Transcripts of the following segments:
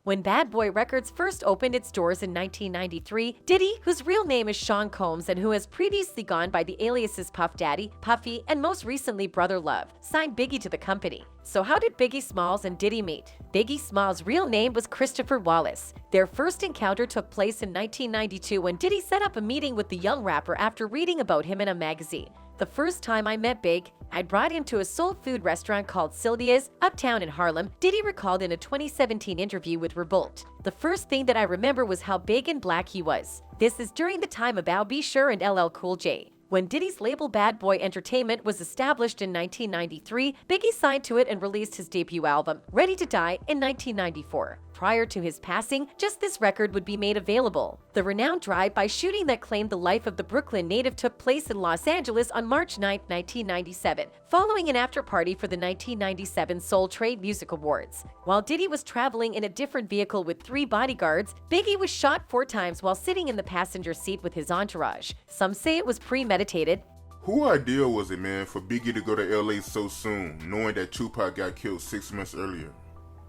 When Bad Boy Records first opened its doors in 1993, Diddy, whose real name is Sean Combs and who has previously gone by the aliases Puff Daddy, Puffy, and most recently Brother Love, signed Biggie to the company. So how did Biggie Smalls and Diddy meet? Biggie Smalls' real name was Christopher Wallace. Their first encounter took place in 1992 when Diddy set up a meeting with the young rapper after reading about him in a magazine. The first time I met Big, I brought him to a soul food restaurant called Sylvia's, uptown in Harlem, Diddy recalled in a 2017 interview with Revolt. The first thing that I remember was how big and black he was. This is during the time of Al B. Sure and LL Cool J. When Diddy's label Bad Boy Entertainment was established in 1993, Biggie signed to it and released his debut album, Ready to Die, in 1994. Prior to his passing, just this record would be made available. The renowned drive-by shooting that claimed the life of the Brooklyn native took place in Los Angeles on March 9, 1997, following an after-party for the 1997 Soul Trade Music Awards. While Diddy was traveling in a different vehicle with 3 bodyguards, Biggie was shot 4 times while sitting in the passenger seat with his entourage. Some say it was premeditated. Who idea was it, man, for Biggie to go to LA so soon, knowing that Tupac got killed 6 months earlier?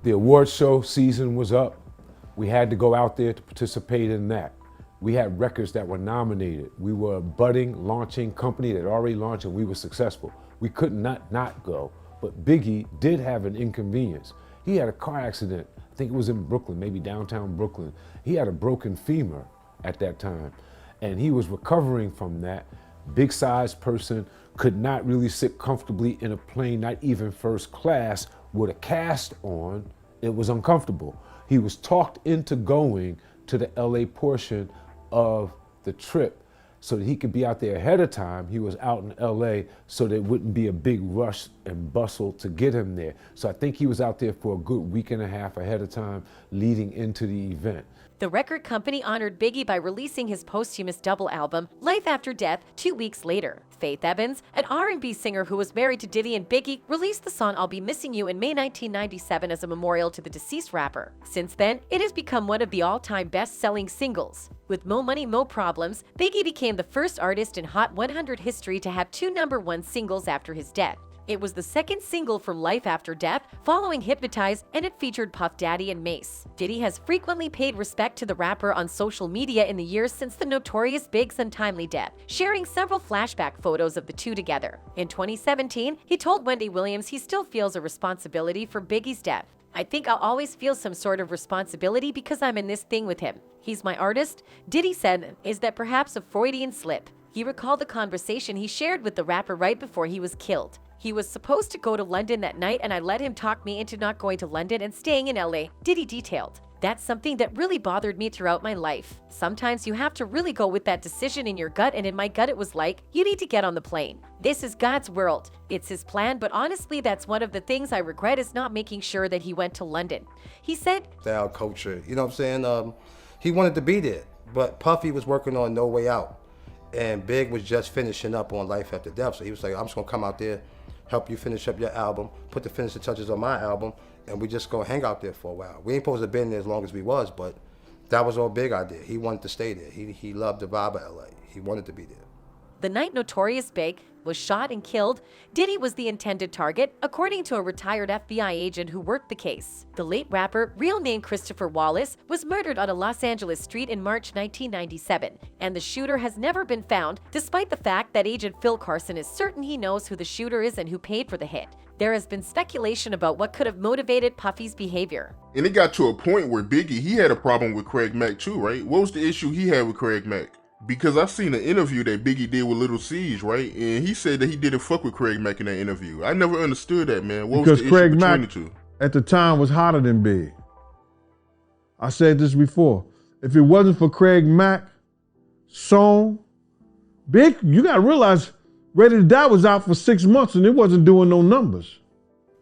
The award show season was up. We had to go out there to participate in that. We had records that were nominated. We were a budding, launching company that already launched and we were successful. We could not go, but Biggie did have an inconvenience. He had a car accident. I think it was in Brooklyn, maybe downtown Brooklyn. He had a broken femur at that time, and he was recovering from that. Big-sized person, could not really sit comfortably in a plane, not even first class, with a cast on. It was uncomfortable. He was talked into going to the LA portion of the trip so that he could be out there ahead of time. He was out in LA so there wouldn't be a big rush and bustle to get him there. So I think he was out there for a good week and a half ahead of time leading into the event. The record company honored Biggie by releasing his posthumous double album, Life After Death, 2 weeks later. Faith Evans, an R&B singer who was married to Diddy and Biggie, released the song I'll Be Missing You in May 1997 as a memorial to the deceased rapper. Since then, it has become one of the all-time best-selling singles. With Mo Money, Mo Problems, Biggie became the first artist in Hot 100 history to have 2 #1 singles after his death. It was the second single from Life After Death, following Hypnotize, and it featured Puff Daddy and Mase. Diddy has frequently paid respect to the rapper on social media in the years since the notorious Big's untimely death, sharing several flashback photos of the two together. In 2017, he told Wendy Williams he still feels a responsibility for Biggie's death. I think I'll always feel some sort of responsibility because I'm in this thing with him. He's my artist. Diddy said, is that perhaps a Freudian slip? He recalled the conversation he shared with the rapper right before he was killed. He was supposed to go to London that night and I let him talk me into not going to London and staying in LA, Diddy detailed. That's something that really bothered me throughout my life. Sometimes you have to really go with that decision in your gut, and in my gut it was like, you need to get on the plane. This is God's world. It's his plan, but honestly that's one of the things I regret is not making sure that he went to London. He said, style culture, you know what I'm saying? He wanted to be there, but Puffy was working on No Way Out. And Big was just finishing up on Life After Death, so he was like, I'm just gonna come out there, help you finish up your album, put the finishing touches on my album, and we just go hang out there for a while. We ain't supposed to have been there as long as we was, but that was all Big idea. He wanted to stay there. He loved the vibe of LA. He wanted to be there. the night Notorious Big was shot and killed, Diddy was the intended target, according to a retired FBI agent who worked the case. The late rapper, real name Christopher Wallace, was murdered on a Los Angeles street in March 1997, and the shooter has never been found, despite the fact that agent Phil Carson is certain he knows who the shooter is and who paid for the hit. There has been speculation about what could have motivated Puffy's behavior. And it got to a point where Biggie, he had a problem with Craig Mack too, right? What was the issue he had with Craig Mack? Because I've seen an interview that Biggie did with Little Siege, right? And he said that he didn't fuck with Craig Mack in that interview. I never understood that, man. What was the Craig issue between Mack the two? At the time was hotter than Big. I said this before. If it wasn't for Craig Mack, song, Big, you gotta realize Ready to Die was out for 6 months and it wasn't doing no numbers.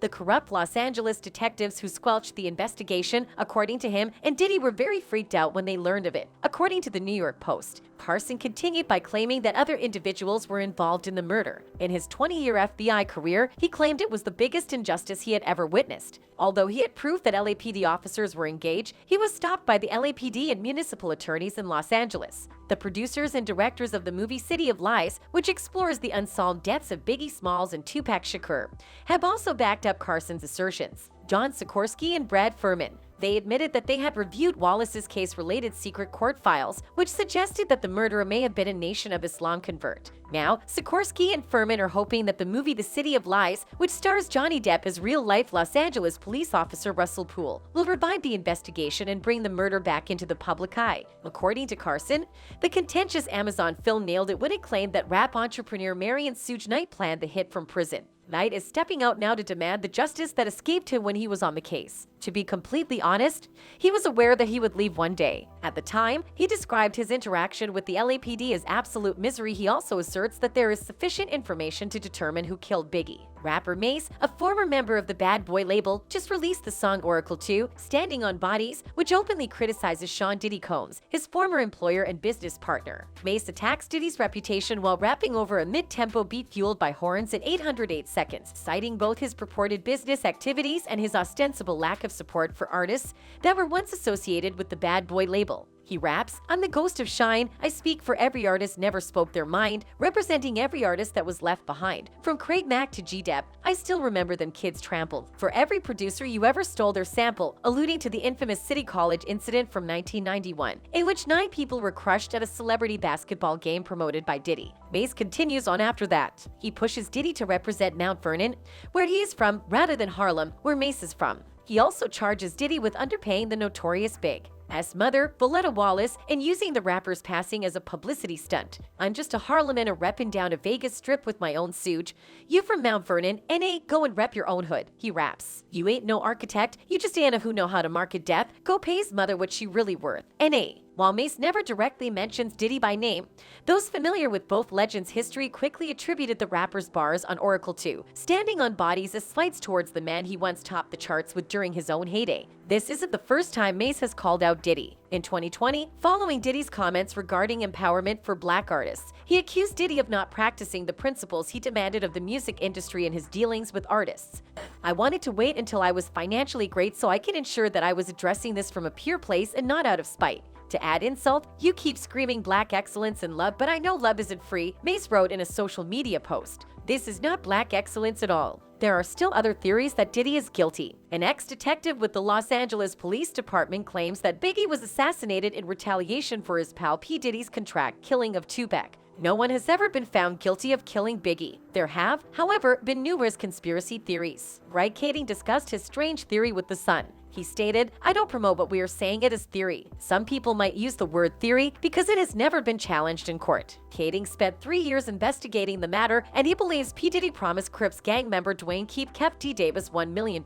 The corrupt Los Angeles detectives who squelched the investigation, according to him, and Diddy were very freaked out when they learned of it, according to the New York Post. Carson continued by claiming that other individuals were involved in the murder. In his 20-year FBI career, he claimed it was the biggest injustice he had ever witnessed. Although he had proof that LAPD officers were engaged, he was stopped by the LAPD and municipal attorneys in Los Angeles. The producers and directors of the movie City of Lies, which explores the unsolved deaths of Biggie Smalls and Tupac Shakur, have also backed up Carson's assertions. John Sikorsky and Brad Furman, They admitted that they had reviewed Wallace's case-related secret court files, which suggested that the murderer may have been a Nation of Islam convert. Now, Sikorsky and Furman are hoping that the movie The City of Lies, which stars Johnny Depp as real-life Los Angeles police officer Russell Poole, will revive the investigation and bring the murder back into the public eye. According to Carson, the contentious Amazon film nailed it when it claimed that rap entrepreneur Marion Suge Knight planned the hit from prison. Knight is stepping out now to demand the justice that escaped him when he was on the case. To be completely honest, he was aware that he would leave one day. At the time, he described his interaction with the LAPD as absolute misery. He also asserts that there is sufficient information to determine who killed Biggie. Rapper Mase, a former member of the Bad Boy label, just released the song Oracle 2, Standing on Bodies, which openly criticizes Sean Diddy Combs, his former employer and business partner. Mase attacks Diddy's reputation while rapping over a mid-tempo beat fueled by horns in 808 seconds, citing both his purported business activities and his ostensible lack of support for artists that were once associated with the Bad Boy label. He raps, "I'm the ghost of Shine. I speak for every artist never spoke their mind, representing every artist that was left behind. From Craig Mack to G-Dep, I still remember them kids trampled. For every producer you ever stole their sample," alluding to the infamous City College incident from 1991, in which 9 people were crushed at a celebrity basketball game promoted by Diddy. Mase continues on after that. He pushes Diddy to represent Mount Vernon, where he is from, rather than Harlem, where Mase is from. He also charges Diddy with underpaying the notorious Big S mother, Valletta Wallace, and using the rapper's passing as a publicity stunt. "I'm just a Harleman repping down a Vegas strip with my own Suge. You from Mount Vernon, NA, go and rep your own hood," he raps. "You ain't no architect, you just ain't a who know how to market death. Go pay his mother what she really worth, NA." While Mase never directly mentions Diddy by name, those familiar with both legends' history quickly attributed the rapper's bars on Oracle 2, Standing on Bodies, as slights towards the man he once topped the charts with during his own heyday. This isn't the first time Mase has called out Diddy. In 2020, following Diddy's comments regarding empowerment for black artists, he accused Diddy of not practicing the principles he demanded of the music industry in his dealings with artists. "I wanted to wait until I was financially great so I could ensure that I was addressing this from a pure place and not out of spite. To add insult, you keep screaming black excellence and love, but I know love isn't free," Mase wrote in a social media post. "This is not black excellence at all. There are still other theories that Diddy is guilty." An ex-detective with the Los Angeles Police Department claims that Biggie was assassinated in retaliation for his pal P. Diddy's contract killing of Tupac. No one has ever been found guilty of killing Biggie. There have, however, been numerous conspiracy theories. Greg Kading discussed his strange theory with The Sun. He stated, "I don't promote what we are saying, it is theory. Some people might use the word theory because it has never been challenged in court." Kading spent 3 years investigating the matter, and he believes P. Diddy promised Crips gang member Dwayne Keep Kef D. Davis $1 million.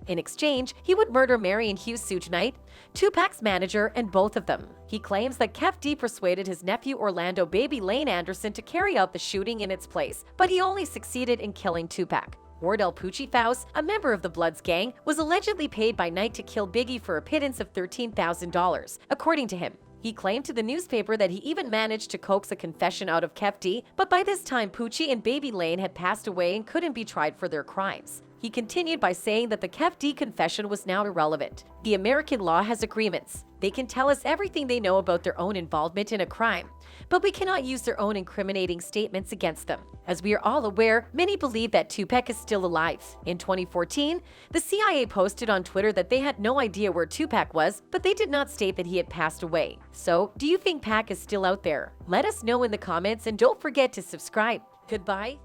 In exchange, he would murder Marion Hughes Suge Knight, Tupac's manager, and both of them. He claims that Kef D persuaded his nephew Orlando Baby Lane Anderson to carry out the shooting in its place, but he only succeeded in killing Tupac. Wardell Poochie Faust, a member of the Bloods gang, was allegedly paid by Knight to kill Biggie for a pittance of $13,000, according to him. He claimed to the newspaper that he even managed to coax a confession out of Kef D, but by this time Poochie and Baby Lane had passed away and couldn't be tried for their crimes. He continued by saying that the Kef D confession was now irrelevant. "The American law has agreements. They can tell us everything they know about their own involvement in a crime, but we cannot use their own incriminating statements against them. As we are all aware, many believe that Tupac is still alive." In 2014, the CIA posted on Twitter that they had no idea where Tupac was, but they did not state that he had passed away. So, do you think Pac is still out there? Let us know in the comments and don't forget to subscribe. Goodbye.